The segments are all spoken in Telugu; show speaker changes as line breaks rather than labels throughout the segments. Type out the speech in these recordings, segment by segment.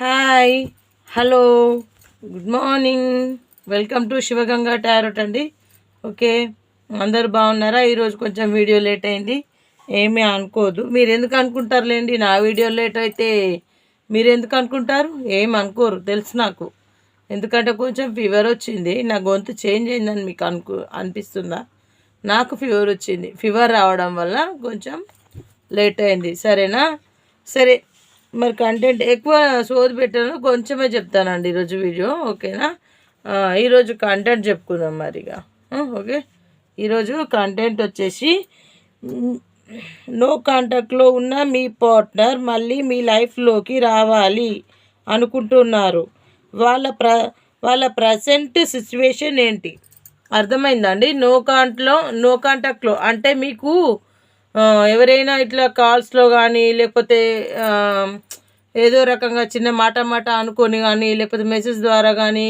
Hi, hello, good morning. Welcome to Shivaganga tarot అండి. ఓకే, అందరు బాగున్నారా? ఈరోజు కొంచెం వీడియో లేట్ అయింది, ఏమీ అనుకోదు. మీరు ఎందుకు అనుకుంటారులేండి, నా వీడియో లేట్ అయితే మీరు ఎందుకు అనుకుంటారు? ఏం అనుకోరు, తెలుసు నాకు. ఎందుకంటే కొంచెం ఫీవర్ వచ్చింది, నా గొంతు చేంజ్ అయిందని మీకు అనిపిస్తుందా? నాకు ఫీవర్ వచ్చింది, ఫీవర్ రావడం వల్ల కొంచెం లేట్ అయింది. సరేనా? సరే, మరి కంటెంట్ ఎక్కువ సోది పెట్టాను, కొంచెమే చెప్తానండి ఈరోజు వీడియో. ఓకేనా? ఈరోజు కంటెంట్ చెప్పుకుందాం మరిగా. ఓకే, ఈరోజు కంటెంట్ వచ్చేసి నో కాంటాక్ట్లో ఉన్న మీ పార్ట్నర్ మళ్ళీ మీ లైఫ్లోకి రావాలి అనుకుంటున్నారు. వాళ్ళ ప్రజెంట్ సిచ్యువేషన్ ఏంటి? అర్థమైందండి? నో కాంటాక్ట్లో అంటే మీకు ఎవరైనా ఇట్లా కాల్స్లో కానీ, లేకపోతే ఏదో రకంగా చిన్న మాట అనుకొని కానీ, లేకపోతే మెసేజ్ ద్వారా కానీ,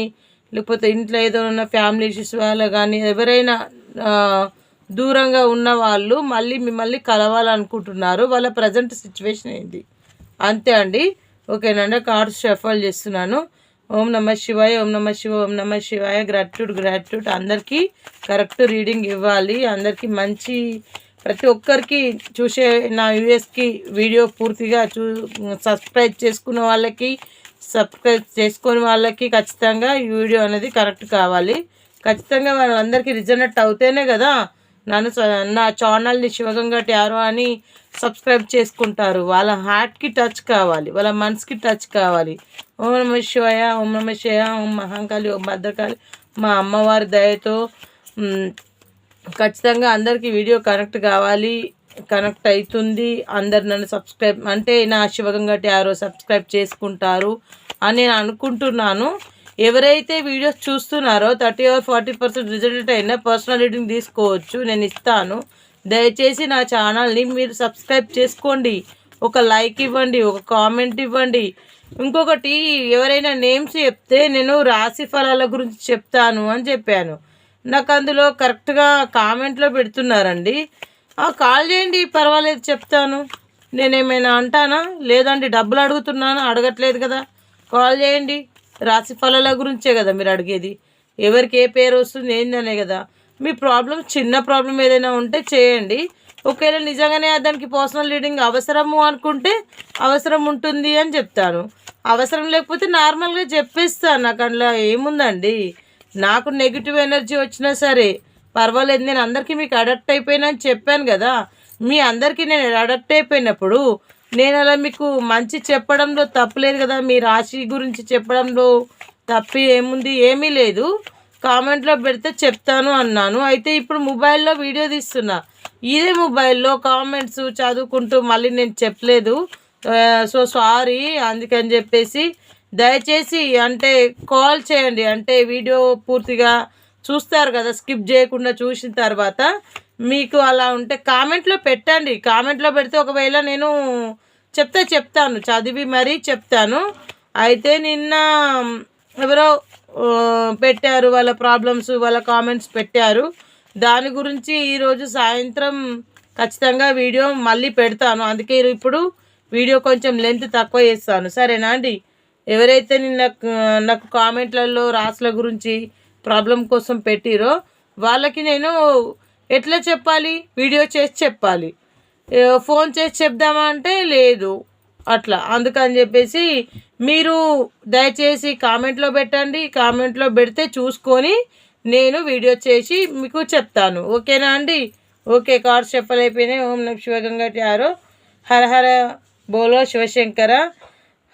లేకపోతే ఇంట్లో ఏదో ఉన్న ఫ్యామిలీ ఇష్యూస్ వల్ల కానీ, ఎవరైనా దూరంగా ఉన్న వాళ్ళు మళ్ళీ మిమ్మల్ని కలవాలనుకుంటున్నారు. వాళ్ళ ప్రజెంట్ సిచ్యువేషన్ ఏంటి? అంతే అండి. ఓకేనండి, కార్డ్స్ షఫల్ చేస్తున్నాను. ఓం నమ శివాయ, ఓం నమ శివ, ఓం నమ శివాయ. గ్రాట్యూడ్. అందరికీ కరెక్ట్ రీడింగ్ ఇవ్వాలి. అందరికీ మంచి, ప్రతి ఒక్కరికి చూసే నా యూఎస్కి వీడియో పూర్తిగా సబ్స్క్రైబ్ చేసుకున్న వాళ్ళకి, సబ్స్క్రైబ్ చేసుకునే వాళ్ళకి ఖచ్చితంగా ఈ వీడియో అనేది కరెక్ట్ కావాలి. ఖచ్చితంగా వాళ్ళందరికీ రిజనెక్ట్ అవుతేనే కదా నా ఛానల్ని శివగంగా టారో అని సబ్స్క్రైబ్ చేసుకుంటారు. వాళ్ళ హార్ట్కి టచ్ కావాలి, వాళ్ళ మనసుకి టచ్ కావాలి. ఓం నమ శివాయ, ఓం నమ శివాయ, ఓం మహాంకాళి, ఓం భద్రకాళి. మా అమ్మవారి దయతో ఖచ్చితంగా అందరికీ వీడియో కనెక్ట్ కావాలి, కనెక్ట్ అవుతుంది. అందరు నన్ను సబ్స్క్రైబ్ అంటే నా శివగంగా టారో సబ్స్క్రైబ్ చేసుకుంటారు అని నేను అనుకుంటున్నాను. ఎవరైతే వీడియోస్ చూస్తున్నారో 30 or 40% రిజల్ట్ అయినా పర్సనల్ రీడింగ్ తీసుకోవచ్చు, నేను ఇస్తాను. దయచేసి నా ఛానల్ని మీరు సబ్స్క్రైబ్ చేసుకోండి, ఒక లైక్ ఇవ్వండి, ఒక కామెంట్ ఇవ్వండి. ఇంకొకటి, ఎవరైనా నేమ్స్ చెప్తే నేను రాశి ఫలాల గురించి చెప్తాను అని చెప్పాను. నాకు అందులో కరెక్ట్గా కామెంట్లో పెడుతున్నారండి. కాల్ చేయండి, పర్వాలేదు, చెప్తాను. నేనేమైనా అంటానా? లేదండి, డబ్బులు అడుగుతున్నాను, అడగట్లేదు కదా. కాల్ చేయండి. రాశి ఫలాల గురించే కదా మీరు అడిగేది. ఎవరికి ఏ పేరు వస్తుంది ఏందనే కదా. మీ ప్రాబ్లం, చిన్న ప్రాబ్లం ఏదైనా ఉంటే చేయండి. ఒకవేళ నిజంగానే దానికి పర్సనల్ రీడింగ్ అవసరము అనుకుంటే అవసరం ఉంటుంది అని చెప్తాను. అవసరం లేకపోతే నార్మల్గా చెప్పేస్తాను. నాకు అందులో ఏముందండి. నాకు నెగిటివ్ ఎనర్జీ వచ్చినా సరే పర్వాలేదు, నేను అందరికీ మీకు అడక్ట్ అయిపోయినా అని చెప్పాను కదా. మీ అందరికీ నేను అడక్ట్ అయిపోయినప్పుడు నేను అలా మీకు మంచి చెప్పడంలో తప్పులేదు కదా. మీ రాశి గురించి చెప్పడంలో తప్పు ఏముంది? ఏమీ లేదు. కామెంట్లో పెడితే చెప్తాను అన్నాను. అయితే ఇప్పుడు మొబైల్లో వీడియో తీస్తున్నా, ఇదే మొబైల్లో కామెంట్స్ చదువుకుంటూ మళ్ళీ నేను చెప్పలేదు. So sorry. అందుకని చెప్పేసి దయచేసి అంటే కాల్ చేయండి. అంటే వీడియో పూర్తిగా చూస్తారు కదా, స్కిప్ చేయకుండా చూసిన తర్వాత మీకు అలా ఉంటే కామెంట్లో పెట్టండి. కామెంట్లో పెడితే ఒకవేళ నేను చెప్తాను, చదివి మరీ చెప్తాను. అయితే నిన్న ఎవరో పెట్టారు, వాళ్ళ ప్రాబ్లమ్స్, వాళ్ళ కామెంట్స్ పెట్టారు. దాని గురించి ఈరోజు సాయంత్రం ఖచ్చితంగా వీడియో మళ్ళీ పెడతాను. అందుకే ఇప్పుడు వీడియో కొంచెం లెంత్ తక్కువ చేస్తాను. సరేనా అండి? ఎవరైతే నాకు కామెంట్లలో రాసుల గురించి ప్రాబ్లం కోసం పెట్టిరో వాళ్ళకి నేను ఎట్లా చెప్పాలి? వీడియో చేసి చెప్పాలి. ఫోన్ చేసి చెప్దామా అంటే లేదు, అట్లా. అందుకని చెప్పేసి మీరు దయచేసి కామెంట్లో పెట్టండి. కామెంట్లో పెడితే చూసుకొని నేను వీడియో చేసి మీకు చెప్తాను. ఓకేనా అండి? Okay, cards చెప్పలేకపోయినాయి. ఓం నమ శివగంగా టారో. హర హర బోలో శివశంకర.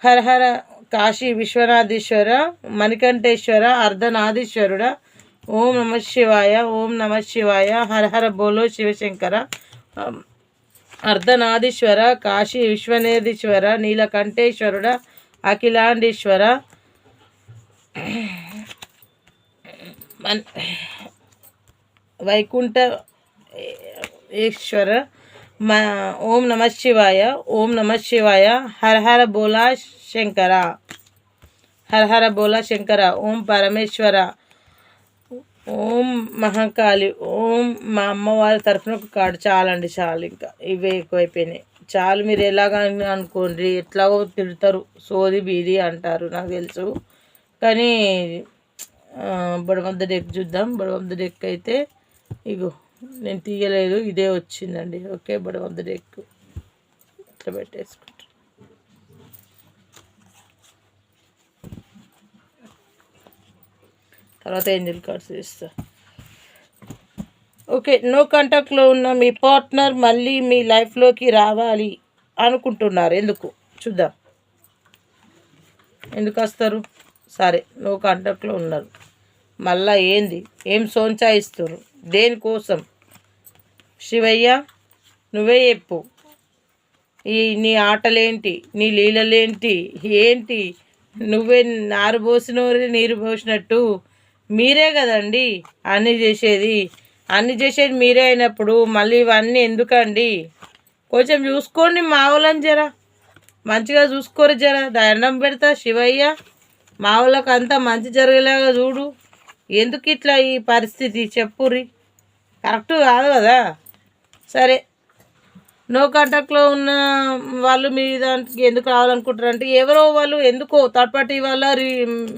హర హర కాశీ విశ్వనాథీశ్వర, మణికంఠేశ్వర, అర్ధనాథీశ్వరుడ. ఓం నమ శివాయ, ఓం నమ శివాయ. హర హర బోలో శివశంకర. అర్ధనాథీశ్వర, కాశీ విశ్వనాథీశ్వర, నీలకంఠేశ్వరుడ, అఖిలాండీశ్వర, వైకుంఠ ఈశ్వర. ఓం నమ శివాయ, ఓం నమ శివాయ. హర హర బోలా శంకర, హర హర బోలా శంకర. ఓం పరమేశ్వర, ఓం మహాకాళి. ఓం మా అమ్మవారి తరఫున ఒక కార్డు చాలండి, చాలు, ఇంకా ఇవే ఎక్కువైపోయినాయి. చాలు మీరు ఎలాగ అనుకోండి, ఎట్లాగో తిడతారు, సోది బీది అంటారు నాకు తెలుసు. కానీ బడవంద డెక్ చూద్దాం. బడవంద డెక్ అయితే ఇగో నేను తీయలేదు, ఇదే వచ్చిందండి. ఓకే, బడవంద డెక్ ఇట్లా పెట్టేసుకుంటారు. తర్వాత ఏంజల్ కార్డ్స్ ఇస్తా. ఓకే, నో కాంటాక్ట్లో ఉన్న మీ పార్ట్నర్ మళ్ళీ మీ లైఫ్లోకి రావాలి అనుకుంటున్నారు. ఎందుకు చూద్దాం, ఎందుకు వస్తారు? సరే, నో కాంటాక్ట్లో ఉన్నారు, మళ్ళా ఏంది, ఏం సోంచాయిస్తారు, దేనికోసం? శివయ్య నువ్వే చెప్పు. నీ ఆటలేంటి, నీ లీలలేంటి, ఏంటి? నువ్వే నారు పోసినోరి నీరు పోసినట్టు మీరే కదండి అన్నీ చేసేది మీరే అయినప్పుడు మళ్ళీ ఇవన్నీ ఎందుకండి? కొంచెం చూసుకోండి, మా వాళ్ళని జర మంచిగా చూసుకోరు, జర దండం పెడతా శివయ్య, మా వాళ్ళకి అంతా మంచి జరిగేలాగా చూడు. ఎందుకు ఇట్లా ఈ పరిస్థితి చెప్పుర్రి, కరెక్ట్ కాదు కదా. సరే, నో కాంటాక్ట్లో ఉన్న వాళ్ళు మీ దానికి ఎందుకు రావాలనుకుంటారు అంటే, ఎవరో వాళ్ళు ఎందుకో థర్డ్ పార్టీ వల్ల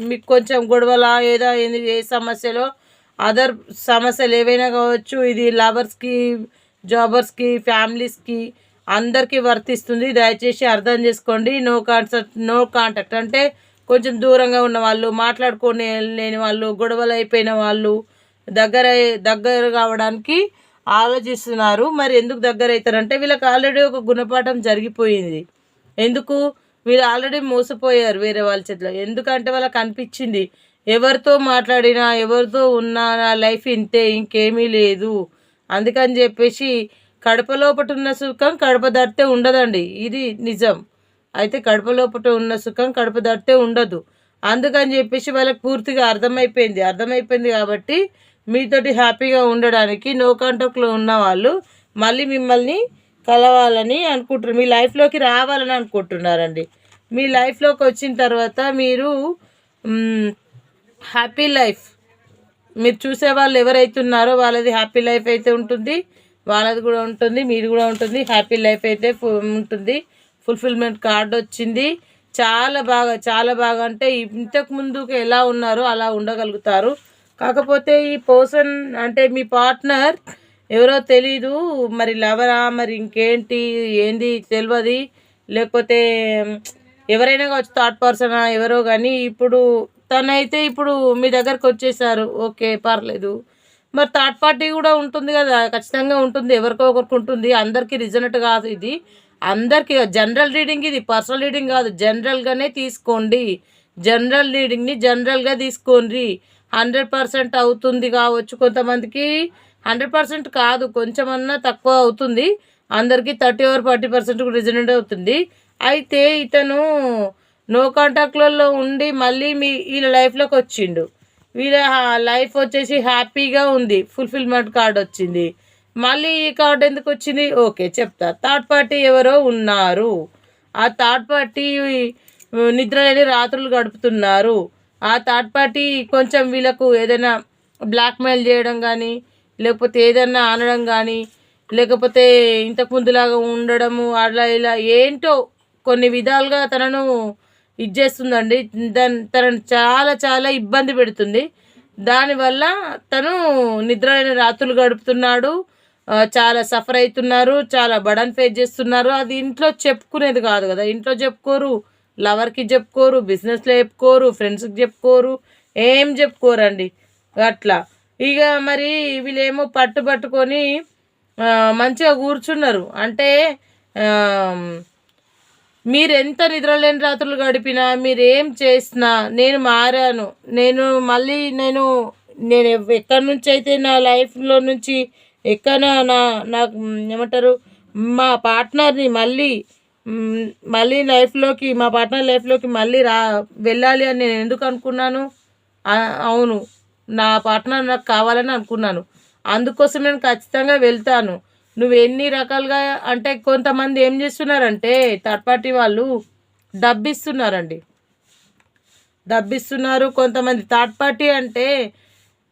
మీకు కొంచెం గొడవలా ఏదో ఏ సమస్యలో అదర్ సమస్యలు ఏవైనా కావచ్చు. ఇది లవర్స్కి, జాబర్స్కి, ఫ్యామిలీస్కి అందరికీ వర్తిస్తుంది. దయచేసి అర్థం చేసుకోండి. నో కాంటాక్ట్ అంటే కొంచెం దూరంగా ఉన్న వాళ్ళు, మాట్లాడుకొని లేని వాళ్ళు, గొడవలు అయిపోయిన వాళ్ళు దగ్గర కావడానికి ఆలోచిస్తున్నారు. మరి ఎందుకు దగ్గర అవుతారంటే వీళ్ళకి ఆల్రెడీ ఒక గుణపాఠం జరిగిపోయింది. ఎందుకు? వీళ్ళు ఆల్రెడీ మోసపోయారు వేరే వాళ్ళ చేతిలో. ఎందుకంటే వాళ్ళకి అనిపించింది ఎవరితో మాట్లాడినా, ఎవరితో ఉన్నా నా లైఫ్ ఇంతే, ఇంకేమీ లేదు. అందుకని చెప్పేసి కడప లోపట ఉన్న సుఖం కడప దాటితే ఉండదండి, ఇది నిజం. అయితే కడప లోపట ఉన్న సుఖం కడప దాటితే ఉండదు. అందుకని చెప్పేసి వాళ్ళకి పూర్తిగా అర్థమైపోయింది కాబట్టి మీతోటి హ్యాపీగా ఉండడానికి నో కాంటాక్ట్లో ఉన్న వాళ్ళు మళ్ళీ మిమ్మల్ని కలవాలని అనుకుంటున్నారు, మీ లైఫ్లోకి రావాలని అనుకుంటున్నారండి. మీ లైఫ్లోకి వచ్చిన తర్వాత మీరు హ్యాపీ లైఫ్, మీరు చూసే వాళ్ళు ఎవరైతున్నారో వాళ్ళది హ్యాపీ లైఫ్ అయితే ఉంటుంది, వాళ్ళది కూడా ఉంటుంది, మీది కూడా ఉంటుంది. హ్యాపీ లైఫ్ అయితే ఉంటుంది. ఫుల్ఫిల్మెంట్ కార్డు వచ్చింది. చాలా బాగా అంటే ఇంతకు ముందుకు ఎలా ఉన్నారో అలా ఉండగలుగుతారు. కాకపోతే ఈ పర్సన్ అంటే మీ పార్ట్నర్ ఎవరో తెలీదు, మరి లవరా, మరి ఇంకేంటి ఏంది తెలియదు, లేకపోతే ఎవరైనా కావచ్చు, థర్డ్ పర్సనా ఎవరో కానీ ఇప్పుడు తనైతే ఇప్పుడు మీ దగ్గరకు వచ్చేసారు. ఓకే, పర్లేదు. మరి థర్డ్ పార్టీ కూడా ఉంటుంది కదా, ఖచ్చితంగా ఉంటుంది, ఎవరికో ఒకరికి ఉంటుంది. అందరికీ రిజనెట్ కాదు ఇది, అందరికీ జనరల్ రీడింగ్, ఇది పర్సనల్ రీడింగ్ కాదు, జనరల్గానే తీసుకోండి. జనరల్ రీడింగ్ని జనరల్గా తీసుకోండి. 100% అవుతుంది కావచ్చు, కొంతమందికి 100% కాదు, కొంచెమన్నా తక్కువ అవుతుంది. అందరికీ 30 or 40% కూడా రిజనెట్ అవుతుంది. అయితే ఇతను నో కాంటాక్ట్లలో ఉండి మళ్ళీ వీళ్ళ లైఫ్లోకి వచ్చిండు. వీళ్ళ లైఫ్ వచ్చేసి హ్యాపీగా ఉంది, ఫుల్ఫిల్మెంట్ కార్డ్ వచ్చింది. మళ్ళీ ఈ కార్డు ఎందుకు వచ్చింది? ఓకే, చెప్తా. థర్డ్ పార్టీ ఎవరో ఉన్నారు. ఆ థర్డ్ పార్టీ నిద్ర లేని రాత్రులు గడుపుతున్నారు. ఆ థర్డ్ పార్టీ కొంచెం వీళ్ళకు ఏదైనా బ్లాక్మెయిల్ చేయడం కానీ, లేకపోతే ఏదైనా అనడం కానీ, లేకపోతే ఇంతకు ముందులాగా ఉండడము, అలా ఇలా ఏంటో కొన్ని విధాలుగా తనను ఇది చేస్తుందండి. తనను చాలా ఇబ్బంది పెడుతుంది. దానివల్ల తను నిద్ర లేని రాత్రులు గడుపుతున్నాడు, చాలా సఫర్ అవుతున్నారు, చాలా బడన్ ఫేస్ చేస్తున్నారు. అది ఇంట్లో చెప్పుకునేది కాదు కదా, ఇంట్లో చెప్పుకోరు, లవర్కి చెప్పుకోరు, బిజినెస్లో చెప్పుకోరు, ఫ్రెండ్స్కి చెప్పుకోరు, ఏం చెప్పుకోరండి అట్లా. ఇక మరి వీళ్ళేమో పట్టుకొని మంచిగా కూర్చున్నారు. అంటే మీరెంత నిద్రలేని రాత్రులు గడిపినా, మీరేం చేసినా, నేను మారాను, నేను ఎక్కడి నుంచి అయితే నా లైఫ్లో నుంచి ఎక్కడ నాకు ఏమంటారు మా పార్ట్నర్ని మళ్ళీ లైఫ్లోకి, మా పార్ట్నర్ లైఫ్లోకి మళ్ళీ వెళ్ళాలి అని నేను ఎందుకు అనుకున్నాను? అవును, నా పార్ట్నర్ నాకు కావాలని అనుకున్నాను. అందుకోసం నేను ఖచ్చితంగా వెళ్తాను. నువ్వు ఎన్ని రకాలుగా అంటే కొంతమంది ఏం చేస్తున్నారంటే థర్డ్ పార్టీ వాళ్ళు డబ్బిస్తున్నారు. కొంతమంది థర్డ్ పార్టీ అంటే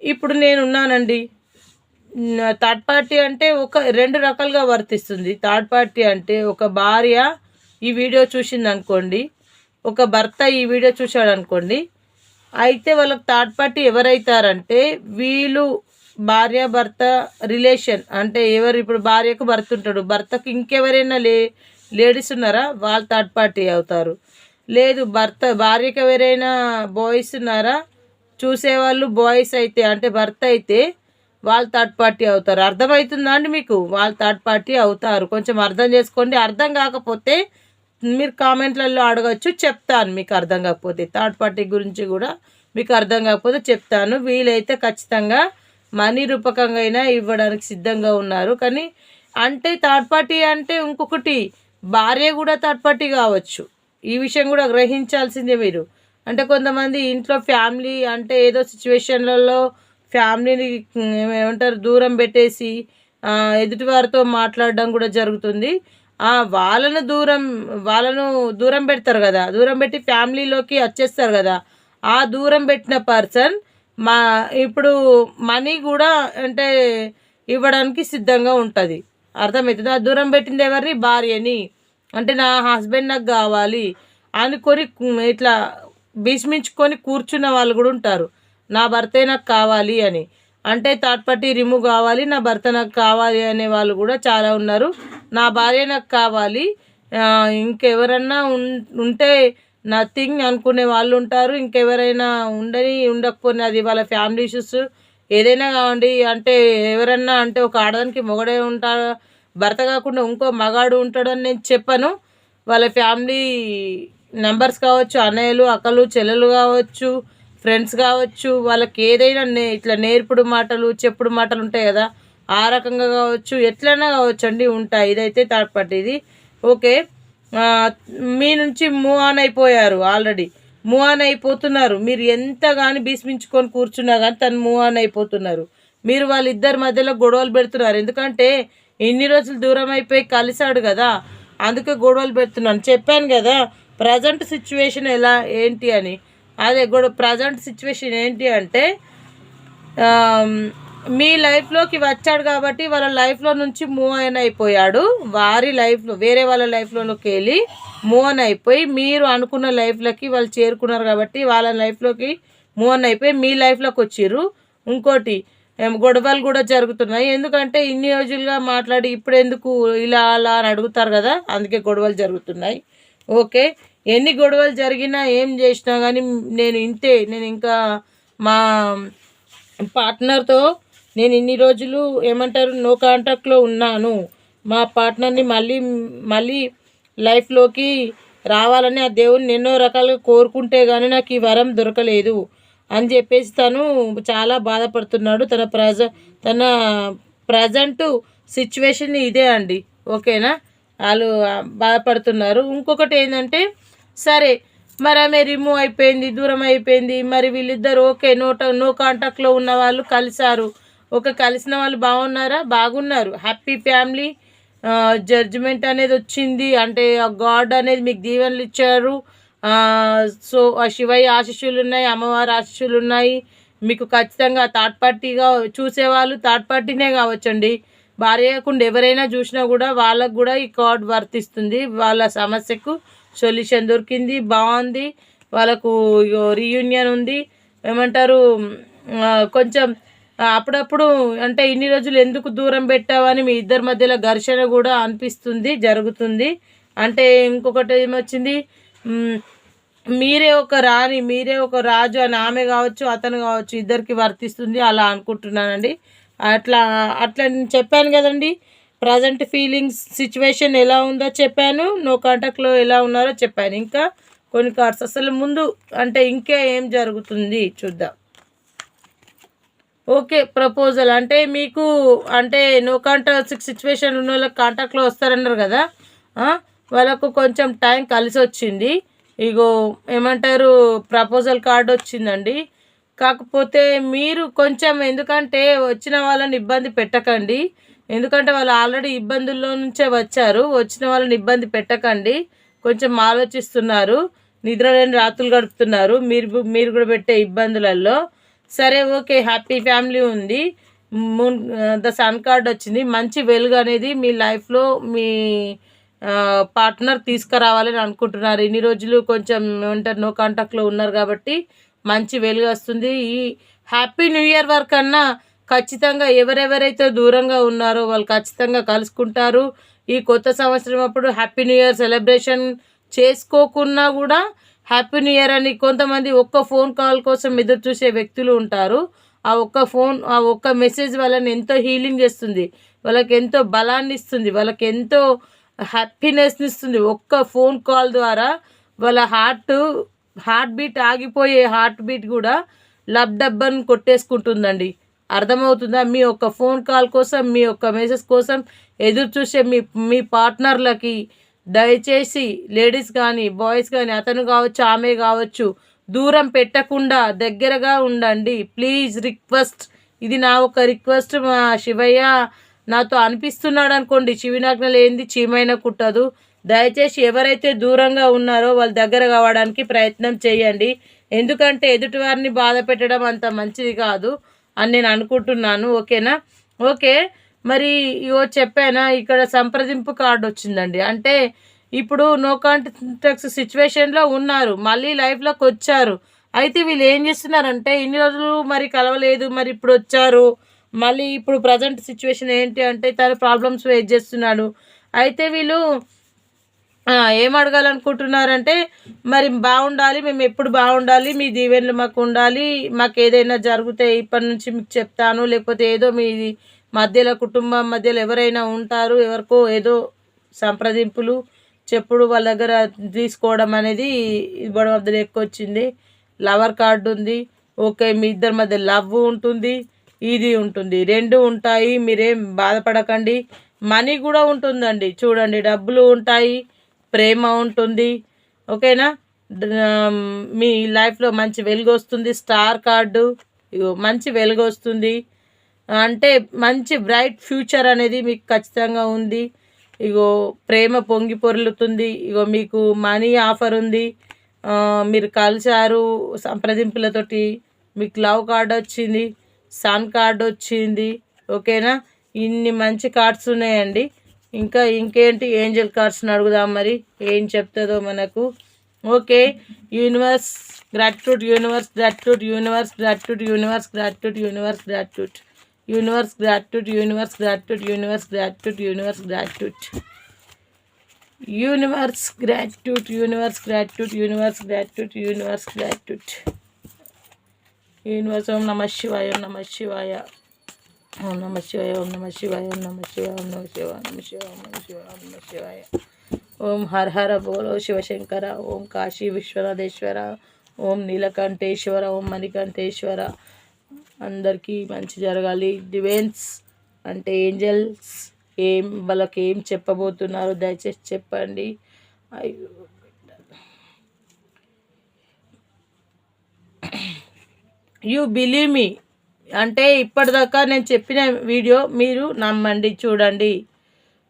ఇప్పుడు నేనున్నానండి, థర్డ్ పార్టీ అంటే రెండు రకాలుగా వర్తిస్తుంది. థర్డ్ పార్టీ అంటే ఒక భార్య ఈ వీడియో చూసింది అనుకోండి, ఒక భర్త ఈ వీడియో చూశాడు అనుకోండి, అయితే వాళ్ళకి థర్డ్ పార్టీ ఎవరైతారంటే వీళ్ళు భార్య భర్త రిలేషన్ అంటే ఎవరు ఇప్పుడు భార్యకు భర్త ఉంటాడు, భర్తకు ఇంకెవరైనా లేడీస్ ఉన్నారా వాళ్ళు థర్డ్ పార్టీ అవుతారు. లేదు భార్యకు ఎవరైనా బాయ్స్ ఉన్నారా చూసేవాళ్ళు బాయ్స్ అయితే అంటే భర్త అయితే వాళ్ళు థర్డ్ పార్టీ అవుతారు. అర్థమవుతుందా అండి మీకు? వాళ్ళు థర్డ్ పార్టీ అవుతారు. కొంచెం అర్థం చేసుకోండి. అర్థం కాకపోతే మీరు కామెంట్లలో అడగచ్చు, చెప్తాను. మీకు అర్థం కాకపోతే థర్డ్ పార్టీ గురించి కూడా మీకు అర్థం కాకపోతే చెప్తాను. వీలైతే ఖచ్చితంగా మనీ రూపకంగా అయినా ఇవ్వడానికి సిద్ధంగా ఉన్నారు. కానీ అంటే థర్డ్ పార్టీ అంటే ఇంకొకటి భార్య కూడా థర్డ్ పార్టీ కావచ్చు. ఈ విషయం కూడా గ్రహించాల్సిందే మీరు. అంటే కొంతమంది ఇంట్లో ఫ్యామిలీ అంటే ఏదో సిచ్యువేషన్లలో ఫ్యామిలీని ఏమంటారు దూరం పెట్టేసి ఎదుటివారితో మాట్లాడడం కూడా జరుగుతుంది. వాళ్ళను దూరం పెడతారు కదా, దూరం పెట్టి ఫ్యామిలీలోకి వచ్చేస్తారు కదా. ఆ దూరం పెట్టిన పర్సన్ ఇప్పుడు మనీ కూడా అంటే ఇవ్వడానికి సిద్ధంగా ఉంటుంది. అర్థమవుతుంది. ఆ దూరం పెట్టింది ఎవరిని? భార్యని. అంటే నా హస్బెండ్ నాకు కావాలి అనుకొని ఇట్లా భీష్మించుకొని కూర్చున్న వాళ్ళు కూడా ఉంటారు. నా భర్తే నాకు కావాలి అని, అంటే థర్డ్ పార్టీ రిమూవ్ కావాలి, నా భర్త నాకు కావాలి అనే వాళ్ళు కూడా చాలా ఉన్నారు. నా భార్య నాకు కావాలి, ఇంకెవరన్నా ఉంటే నథింగ్ అనుకునే వాళ్ళు ఉంటారు. ఇంకెవరైనా ఉండకపోయినా అది వాళ్ళ ఫ్యామిలీ ఇష్యూస్ ఏదైనా కావండి. అంటే ఎవరన్నా అంటే ఒక ఆడదానికి మొగడే ఉంటాడు, భర్త కాకుండా ఇంకో మగాడు ఉంటాడని నేను చెప్పను. వాళ్ళ ఫ్యామిలీ మెంబర్స్ కావచ్చు, అన్నయ్యలు అక్కలు చెల్లెలు కావచ్చు, ఫ్రెండ్స్ కావచ్చు, వాళ్ళకి ఏదైనా ఇట్లా నేర్పుడు మాటలు చెప్పుడు మాటలు ఉంటాయి కదా, ఆ రకంగా కావచ్చు, ఎట్లైనా కావచ్చు అండి ఉంటాయి. ఇదైతే థర్డ్ పార్టీది. ఓకే, మీ నుంచి మూవ్ ఆన్ అయిపోయారు, ఆల్రెడీ మూవ్ ఆన్ అయిపోతున్నారు. మీరు ఎంత కానీ భీష్మించుకొని కూర్చున్నా కానీ తను మూవ్ ఆన్ అయిపోతున్నారు. మీరు వాళ్ళిద్దరి మధ్యలో గొడవలు పెడుతున్నారు. ఎందుకంటే ఇన్ని రోజులు దూరం అయిపోయి కలిసాడు కదా, అందుకే గొడవలు పెడుతున్నాను. చెప్పాను కదా ప్రజెంట్ సిచ్యువేషన్ ఎలా ఏంటి అని. అదే ప్రజెంట్ సిచ్యువేషన్ ఏంటి అంటే మీ లైఫ్లోకి వచ్చాడు కాబట్టి వాళ్ళ లైఫ్లో నుంచి మూవ్ ఆన్ అయిపోయాడు. వారి లైఫ్లో వేరే వాళ్ళ లైఫ్లోకి వెళ్ళి మూవ్ ఆన్ అయిపోయి మీరు అనుకున్న లైఫ్లోకి వాళ్ళు చేరుకున్నారు కాబట్టి వాళ్ళ లైఫ్లోకి మూవ్ ఆన్ అయిపోయి మీ లైఫ్లోకి వచ్చిర్రు. ఇంకోటి గొడవలు కూడా జరుగుతున్నాయి. ఎందుకంటే ఇన్ని రోజులుగా మాట్లాడి ఇప్పుడు ఎందుకు ఇలా అలా అని అడుగుతారు కదా, అందుకే గొడవలు జరుగుతున్నాయి. ఓకే, ఎన్ని గొడవలు జరిగినా ఏం చేసినా కానీ నేను ఇంకా మా పార్ట్నర్తో నేను ఇన్ని రోజులు ఏమంటారు నో కాంటాక్ట్లో ఉన్నాను. మా పార్ట్నర్ని మళ్ళీ లైఫ్లోకి రావాలని ఆ దేవుని ఎన్నో రకాలుగా కోరుకుంటే కానీ నాకు ఈ వరం దొరకలేదు అని చెప్పేసి తను చాలా బాధపడుతున్నాడు. తన ప్రజెంట్ సిచ్యువేషన్ ఇదే అండి. ఓకేనా, వాళ్ళు బాధపడుతున్నారు. ఇంకొకటి ఏంటంటే సరే మరి ఆమె రిమూవ్ అయిపోయింది, దూరం అయిపోయింది, మరి వీళ్ళిద్దరు ఓకే నో కాంటాక్ట్లో ఉన్న వాళ్ళు కలిసారు. ఓకే, కలిసిన వాళ్ళు బాగున్నారా? బాగున్నారు, హ్యాపీ ఫ్యామిలీ. జడ్జిమెంట్ అనేది వచ్చింది, అంటే గాడ్ అనేది మీకు దీవెనలు ఇచ్చారు. సో శివయ్య ఆశీస్సులు ఉన్నాయి, అమ్మవారి ఆశీస్సులు ఉన్నాయి. మీకు ఖచ్చితంగా థర్డ్ పార్టీగా చూసేవాళ్ళు థర్డ్ పార్టీనే కావచ్చండి. భార్య కాకుండా ఎవరైనా చూసినా కూడా వాళ్ళకు కూడా ఈ కార్డ్ వర్తిస్తుంది. వాళ్ళ సమస్యకు సొల్యూషన్ దొరికింది, బాగుంది. వాళ్ళకు రీయూనియన్ ఉంది. ఏమంటారు కొంచెం అప్పుడప్పుడు అంటే ఇన్ని రోజులు ఎందుకు దూరం పెట్టావని మీ ఇద్దరి మధ్యలో ఘర్షణ కూడా అనిపిస్తుంది, జరుగుతుంది. అంటే ఇంకొకటి ఏమొచ్చింది, మీరే ఒక రాణి మీరే ఒక రాజు అని ఆమె కావచ్చు అతను కావచ్చు ఇద్దరికి వర్తిస్తుంది అలా అనుకుంటున్నానండి. అట్లా నేను చెప్పాను కదండి. ప్రజెంట్ ఫీలింగ్స్ సిచ్యువేషన్ ఎలా ఉందో చెప్పాను, నో కాంటాక్ట్లో ఎలా ఉన్నారో చెప్పాను. ఇంకా కొన్ని కార్డ్స్ అసలు ముందు అంటే ఇంకా ఏం జరుగుతుంది చూద్దాం. ఓకే, ప్రపోజల్ అంటే మీకు అంటే నో కాంటాక్ట్ సిచ్యువేషన్ ఉన్న వాళ్ళకి కాంటాక్ట్లో వస్తారన్నారు కదా, వాళ్ళకు కొంచెం టైం కలిసి వచ్చింది. ఇగో ఏమంటారు ప్రపోజల్ కార్డు వచ్చిందండి. కాకపోతే మీరు కొంచెం ఎందుకంటే వచ్చిన వాళ్ళని ఇబ్బంది పెట్టకండి. ఎందుకంటే వాళ్ళు ఆల్రెడీ ఇబ్బందుల్లో నుంచే వచ్చారు. వచ్చిన వాళ్ళని ఇబ్బంది పెట్టకండి. కొంచెం ఆలోచిస్తున్నారు, నిద్రలేని రాత్రులు గడుపుతున్నారు మీరు కూడా పెట్టే ఇబ్బందులలో. సరే ఓకే, హ్యాపీ ఫ్యామిలీ ఉంది. మూన్ ద సన్ కార్డ్ వచ్చింది. మంచి వెలుగు అనేది మీ లైఫ్లో మీ పార్ట్నర్ తీసుకురావాలని అనుకుంటున్నారు. ఇన్ని రోజులు కొంచెం ఏమంటారు నో కాంటాక్ట్లో ఉన్నారు కాబట్టి మంచి వెలుగు వస్తుంది. ఈ హ్యాపీ న్యూ ఇయర్ వరకన్నా ఖచ్చితంగా ఎవరెవరైతే దూరంగా ఉన్నారో వాళ్ళు ఖచ్చితంగా కలుసుకుంటారు. ఈ కొత్త సంవత్సరం అప్పుడు హ్యాపీ న్యూ ఇయర్ సెలబ్రేషన్ చేసుకోకున్నా కూడా హ్యాపీ న్యూ ఇయర్ అని కొంతమంది ఒక్క ఫోన్ కాల్ కోసం ఎదురు చూసే వ్యక్తులు ఉంటారు. ఆ ఒక్క మెసేజ్ వాళ్ళని ఎంతో హీలింగ్ చేస్తుంది, వాళ్ళకి ఎంతో బలాన్ని ఇస్తుంది, వాళ్ళకి ఎంతో హ్యాపీనెస్ని ఇస్తుంది. ఒక్క ఫోన్ కాల్ ద్వారా వాళ్ళ హార్ట్ బీట్ ఆగిపోయే హార్ట్ బీట్ కూడా లబ్ డబ్బని కొట్టేసుకుంటుందండి. అర్థమవుతుందా? మీ ఒక్క ఫోన్ కాల్ కోసం, మీ ఒక్క మెసేజ్ కోసం ఎదురు చూసే మీ పార్ట్నర్లకి దయచేసి లేడీస్ కానీ బాయ్స్ కానీ, అతను కావచ్చు ఆమె కావచ్చు, దూరం పెట్టకుండా దగ్గరగా ఉండండి. ప్లీజ్ రిక్వెస్ట్, ఇది నా ఒక రిక్వెస్ట్. మా శివయ్య నాతో అనిపిస్తున్నాడు అనుకోండి, శివునాజ్ఞలు ఏంది చీమైనా కుట్టదు. దయచేసి ఎవరైతే దూరంగా ఉన్నారో వాళ్ళు దగ్గర కావడానికి ప్రయత్నం చేయండి. ఎందుకంటే ఎదుటివారిని బాధ పెట్టడం అంత మంచిది కాదు అని నేను అనుకుంటున్నాను. ఓకేనా? ఓకే, మరి ఇవో చెప్పానా, ఇక్కడ సంప్రదింపు కార్డు వచ్చిందండి. అంటే ఇప్పుడు నో కాంటాక్ట్ సిచ్యువేషన్లో ఉన్నారు, మళ్ళీ లైఫ్లోకి వచ్చారు. అయితే వీళ్ళు ఏం చేస్తున్నారంటే ఇన్ని రోజులు మరి కలవలేదు, మరి ఇప్పుడు వచ్చారు, మళ్ళీ ఇప్పుడు ప్రజెంట్ సిచ్యువేషన్ ఏంటి అంటే తన ప్రాబ్లమ్స్ ఫేస్ చేస్తున్నాడు. అయితే వీళ్ళు ఏం అడగాలనుకుంటున్నారంటే మరి బాగుండాలి, మేము ఎప్పుడు బాగుండాలి, మీ దీవెనలు మాకు ఉండాలి, మాకు ఏదైనా జరిగితే ఇప్పటి నుంచి మీకు చెప్తాను, లేకపోతే ఏదో మీ మధ్యలో కుటుంబం మధ్యలో ఎవరైనా ఉంటారు, ఎవరికో ఏదో సంప్రదింపులు చెప్పుడు వాళ్ళ దగ్గర తీసుకోవడం అనేది ఇవ్వడం ఆఫ్ ద ఎక్కువ వచ్చింది. లవర్ కార్డు ఉంది. ఓకే, మీ ఇద్దరి మధ్య లవ్ ఉంటుంది, ఇది ఉంటుంది, రెండు ఉంటాయి, మీరేం బాధపడకండి. మనీ కూడా ఉంటుందండి, చూడండి, డబ్బులు ఉంటాయి, ప్రేమ ఉంటుంది. ఓకేనా? మీ లైఫ్లో మంచి వెలుగు వస్తుంది. స్టార్ కార్డు, మంచి వెలుగు వస్తుంది అంటే మంచి బ్రైట్ ఫ్యూచర్ అనేది మీకు ఖచ్చితంగా ఉంది. ఇగో ప్రేమ పొంగి పొర్లుతుంది. ఇగో మీకు మనీ ఆఫర్ ఉంది, మీరు కలిశారు సంప్రదింపులతోటి, మీకు లవ్ కార్డ్ వచ్చింది, సన్ కార్డ్ వచ్చింది. ఓకేనా? ఇన్ని మంచి కార్డ్స్ ఉన్నాయండి. ఇంకేంటి ఏంజల్ కార్డ్స్ని అడుగుదాం, మరి ఏం చెప్తుందో మనకు. Okay, universe gratitude, universe gratitude, universe gratitude, universe gratitude, universe gratitude, universe gratitude, universe gratitude, universe gratitude, universe gratitude, universe gratitude, universe gratitude, universe gratitude, universe gratitude, universe. ఓం నమ శివాయ, ఓం నమ శివాయ, ఓం నమ శివాయ, ఓం నమ శివాయ, ఓం నమ శివాయ, ఓం నమ శివాయ, ఓం నమ శివాయ, ఓం నమ శివాయ, ఓం నమ శివాయ. ఓం హర హర బోలో శివశంకర, ఓం కాశీ విశ్వనాథేశ్వర, ఓం నీలకంఠేశ్వర, ఓం మణికంఠేశ్వర. అందరికీ మంచి జరగాలి. డివైన్స్ అంటే ఏంజల్స్ వాళ్ళకి ఏం చెప్పబోతున్నారు దయచేసి చెప్పండి. యూ బిలీవ్ మీ అంటే ఇప్పటిదాకా నేను చెప్పిన వీడియో మీరు నమ్మండి, చూడండి.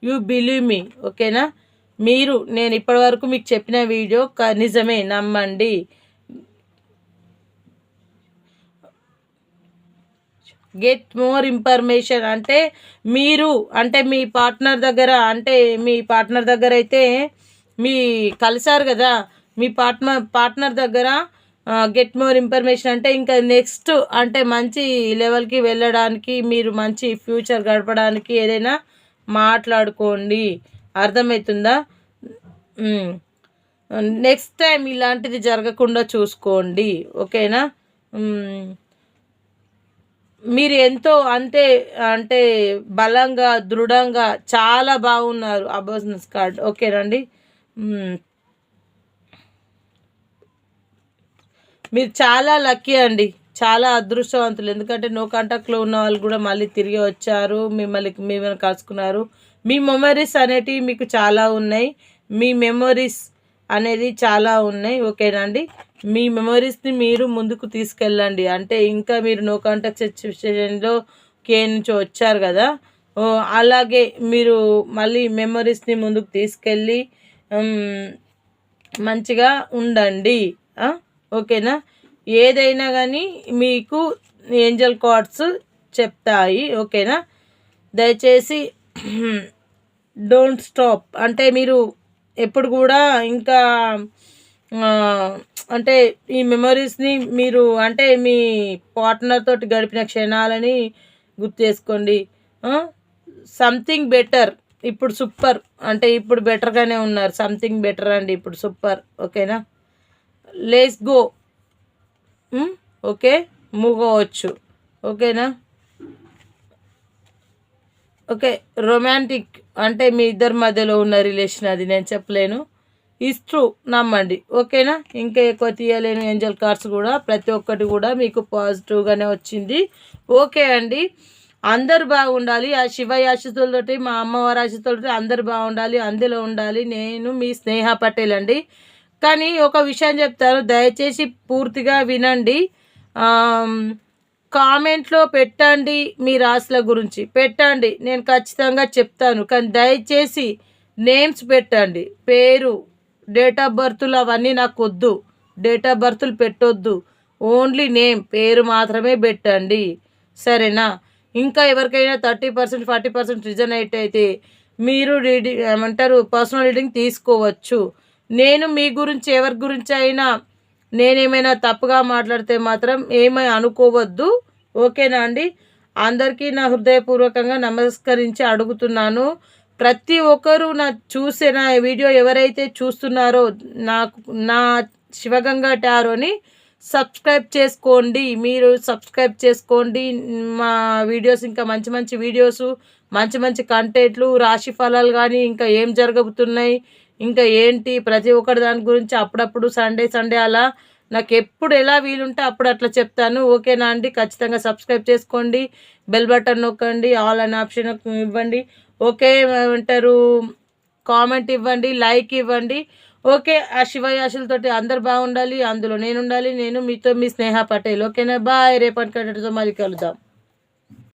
యూ బిలీవ్ మీ, ఓకేనా? నేను ఇప్పటివరకు మీకు చెప్పిన వీడియో నిజమే, నమ్మండి. గెట్ మోర్ ఇన్ఫర్మేషన్ అంటే మీ పార్ట్నర్ దగ్గర అయితే మీ కలిసారు కదా, మీ పార్ట్నర్ దగ్గర గెట్ మోర్ ఇన్ఫర్మేషన్ అంటే ఇంకా నెక్స్ట్ అంటే మంచి లెవెల్కి వెళ్ళడానికి, మీరు మంచి ఫ్యూచర్ గడపడానికి ఏదైనా మాట్లాడుకోండి. అర్థమవుతుందా? నెక్స్ట్ టైం ఇలాంటిది జరగకుండా చూసుకోండి. ఓకేనా? మీరు ఎంతో అంటే బలంగా దృఢంగా చాలా బాగున్నారు. అబోనస్ కార్డ్. ఓకేనండి? మీరు చాలా లక్కీ అండి, చాలా అదృష్టవంతులు. ఎందుకంటే నో కాంటాక్ట్లో ఉన్న వాళ్ళు కూడా మళ్ళీ తిరిగి వచ్చారు, మిమ్మల్ని కలుసుకున్నారు. మీ మెమరీస్ అనేటివి మీకు చాలా ఉన్నాయి, మీ మెమరీస్ అనేది చాలా ఉన్నాయి. ఓకేనండి? మీ మెమరీస్ని మీరు ముందుకు తీసుకెళ్ళండి. అంటే ఇంకా మీరు నో కాంటాక్ట్ సిచ్యువేషన్లో నుంచి వచ్చారు కదా, అలాగే మీరు మళ్ళీ మెమరీస్ని ముందుకు తీసుకెళ్ళి మంచిగా ఉండండి. ఓకేనా? ఏదైనా కానీ మీకు ఏంజల్ కార్డ్స్ చెప్తాయి. ఓకేనా? దయచేసి డోంట్ స్టాప్. అంటే మీరు ఎప్పుడు కూడా ఇంకా అంటే ఈ మెమరీస్ని మీరు అంటే మీ పార్ట్నర్ తోటి గడిపిన క్షణాలని గుర్తు చేసుకోండి. సంథింగ్ బెటర్ ఇప్పుడు సూపర్, అంటే ఇప్పుడు బెటర్గానే ఉన్నారు. సంథింగ్ బెటర్ అండి, ఇప్పుడు సూపర్. ఓకేనా? Let's go. ఓకే, మూవ్ అవ్వచ్చు. ఓకేనా? ఓకే, రొమాంటిక్ అంటే మీ ఇద్దరి మధ్యలో ఉన్న రిలేషన్, అది నేను చెప్పలేను. ఈజ్ ట్రూ, నమ్మండి. ఓకేనా? ఇంకా ఎక్కువ తీయలేను. ఏంజల్ కార్డ్స్ కూడా ప్రతి ఒక్కటి కూడా మీకు పాజిటివ్గానే వచ్చింది. ఓకే అండి, అందరు బాగుండాలి. ఆ శివయ్య ఆశీస్సులతోటి, మా అమ్మవారి ఆశీస్సులతోటి అందరు బాగుండాలి, అందులో ఉండాలి. నేను మీ స్నేహ పటేల్ అండి. కానీ ఒక విషయం చెప్తాను, దయచేసి పూర్తిగా వినండి. కామెంట్లో పెట్టండి, మీ రాశుల గురించి పెట్టండి, నేను ఖచ్చితంగా చెప్తాను. కానీ దయచేసి నేమ్స్ పెట్టండి, పేరు, డేట్ ఆఫ్ బర్త్లు అవన్నీ నాకు వద్దు. డేట్ ఆఫ్ బర్త్లు పెట్టొద్దు, ఓన్లీ నేమ్, పేరు మాత్రమే పెట్టండి. సరేనా? ఇంకా ఎవరికైనా 30% 40% రిజనైట్ అయితే మీరు రీడింగ్ ఏమంటారు పర్సనల్ రీడింగ్ తీసుకోవచ్చు. నేను మీ గురించి ఎవరి గురించి అయినా నేనేమైనా తప్పుగా మాట్లాడితే మాత్రం ఏమీ అనుకోవద్దు. ఓకేనా అండి? అందరికీ నా హృదయపూర్వకంగా నమస్కరించి అడుగుతున్నాను. ప్రతి ఒక్కరూ నా వీడియో ఎవరైతే చూస్తున్నారో నా శివగంగా టారోని సబ్స్క్రైబ్ చేసుకోండి. మీరు సబ్స్క్రైబ్ చేసుకోండి. మా వీడియోస్ ఇంకా మంచి మంచి వీడియోసు, మంచి మంచి కంటెంట్లు, రాశి ఫలాలు కానీ ఇంకా ఏం జరగబోతున్నాయి, ఇంకా ఏంటి, ప్రతి ఒక్కటి దాని గురించి అప్పుడప్పుడు సండే అలా నాకు ఎప్పుడు ఎలా వీలుంటే అప్పుడు అట్లా చెప్తాను. ఓకేనా అండి? ఖచ్చితంగా సబ్స్క్రైబ్ చేసుకోండి, బెల్ బటన్ నొక్కండి, ఆల్ అనే ఆప్షన్ ఇవ్వండి. ఓకే ఏమంటారు, కామెంట్ ఇవ్వండి, లైక్ ఇవ్వండి. ఓకే, ఆ శివయాశులతోటి అందరు బాగుండాలి, అందులో నేను ఉండాలి. నేను మీతో మీ స్నేహ పటేల్. ఓకేనా? బాయ్. రేపటి కంటెంట్తో మళ్ళీ కలుద్దాం.